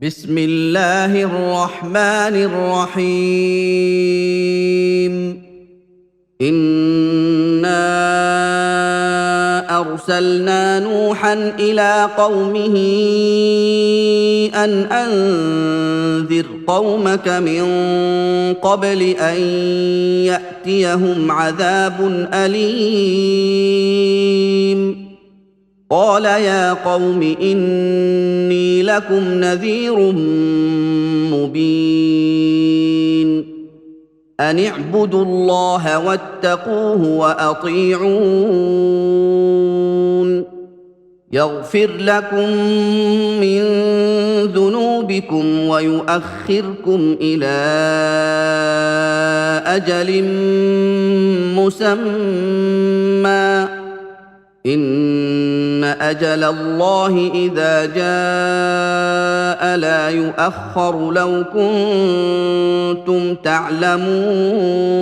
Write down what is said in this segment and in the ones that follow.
بسم الله الرحمن الرحيم. إنا أرسلنا نوحا إلى قومه أن أنذر قومك من قبل أن يأتيهم عذاب أليم. قال يا قوم إني لكم نذير مبين. أن اعبدوا الله واتقوه وأطيعون يغفر لكم من ذنوبكم ويؤخركم إلى أجل مسمى إن أجل الله إذا جاء لا يؤخر لو كنتم تعلمون.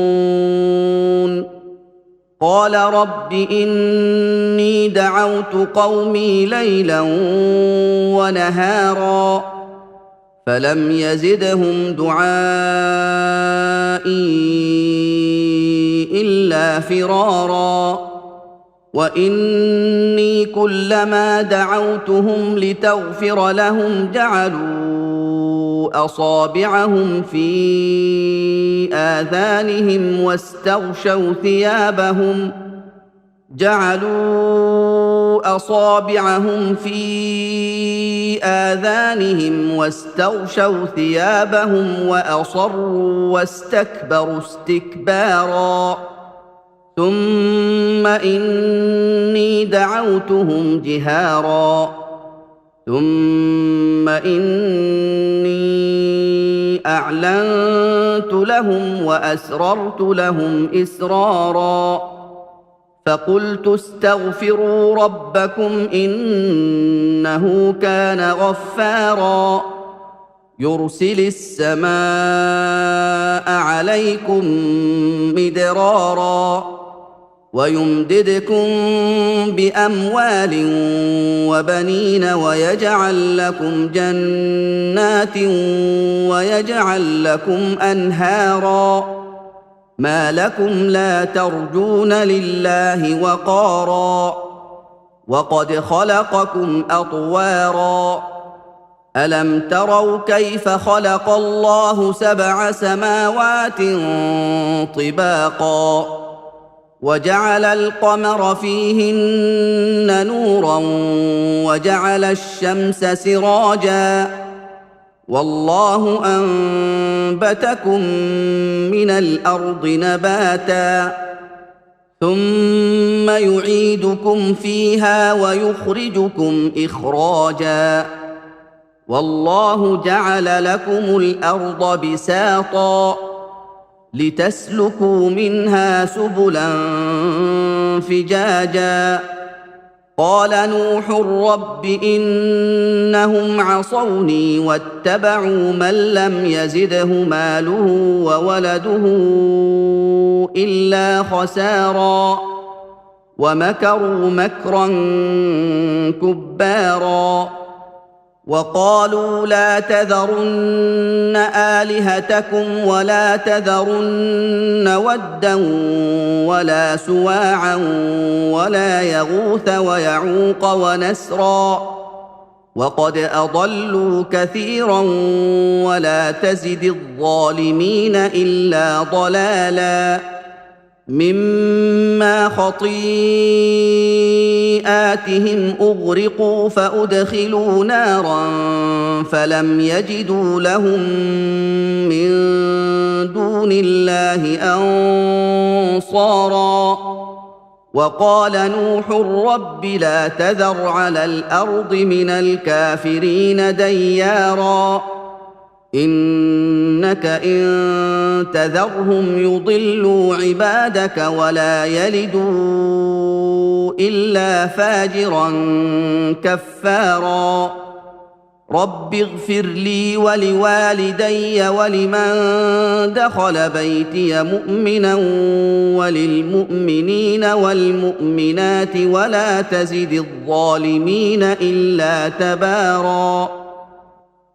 قال رب إني دعوت قومي ليلا ونهارا فلم يزدهم دعائي إلا فرارا وإني كلما دعوتهم لتغفر لهم جعلوا أصابعهم في آذانهم واستغشوا ثيابهم وأصروا واستكبروا استكبارا. ثم إني دعوتهم جهارا ثم إني أعلنت لهم وأسررت لهم إسرارا فقلت استغفروا ربكم إنه كان غفارا يرسل السماء عليكم مدرارا ويمددكم بأموال وبنين ويجعل لكم جنات ويجعل لكم أنهارا. ما لكم لا ترجون لله وقارا وقد خلقكم أطوارا. ألم تروا كيف خلق الله 7 سماوات طباقا وجعل القمر فيهن نورا وجعل الشمس سراجا والله أنبتكم من الأرض نباتا ثم يعيدكم فيها ويخرجكم إخراجا والله جعل لكم الأرض بساطا لتسلكوا منها سبلا فجاجا. قال نوح رب إنهم عصوني واتبعوا من لم يزده ماله وولده إلا خسارا ومكروا مكرا كبارا وقالوا لا تذرن آلهتكم ولا تذرن ودا ولا سواعا ولا يغوث ويعوق ونسرا وقد أضلوا كثيرا ولا تزد الظالمين إلا ضلالا. مما خطيئاتهم أغرقوا فأدخلوا نارا فلم يجدوا لهم من دون الله أنصارا. وقال نوح رب لا تذر على الأرض من الكافرين ديارا إنك إن تذرهم يضلوا عبادك ولا يلدوا إلا فاجرا كفارا. رب اغفر لي ولوالدي ولمن دخل بيتي مؤمنا وللمؤمنين والمؤمنات ولا تزد الظالمين إلا تباراً.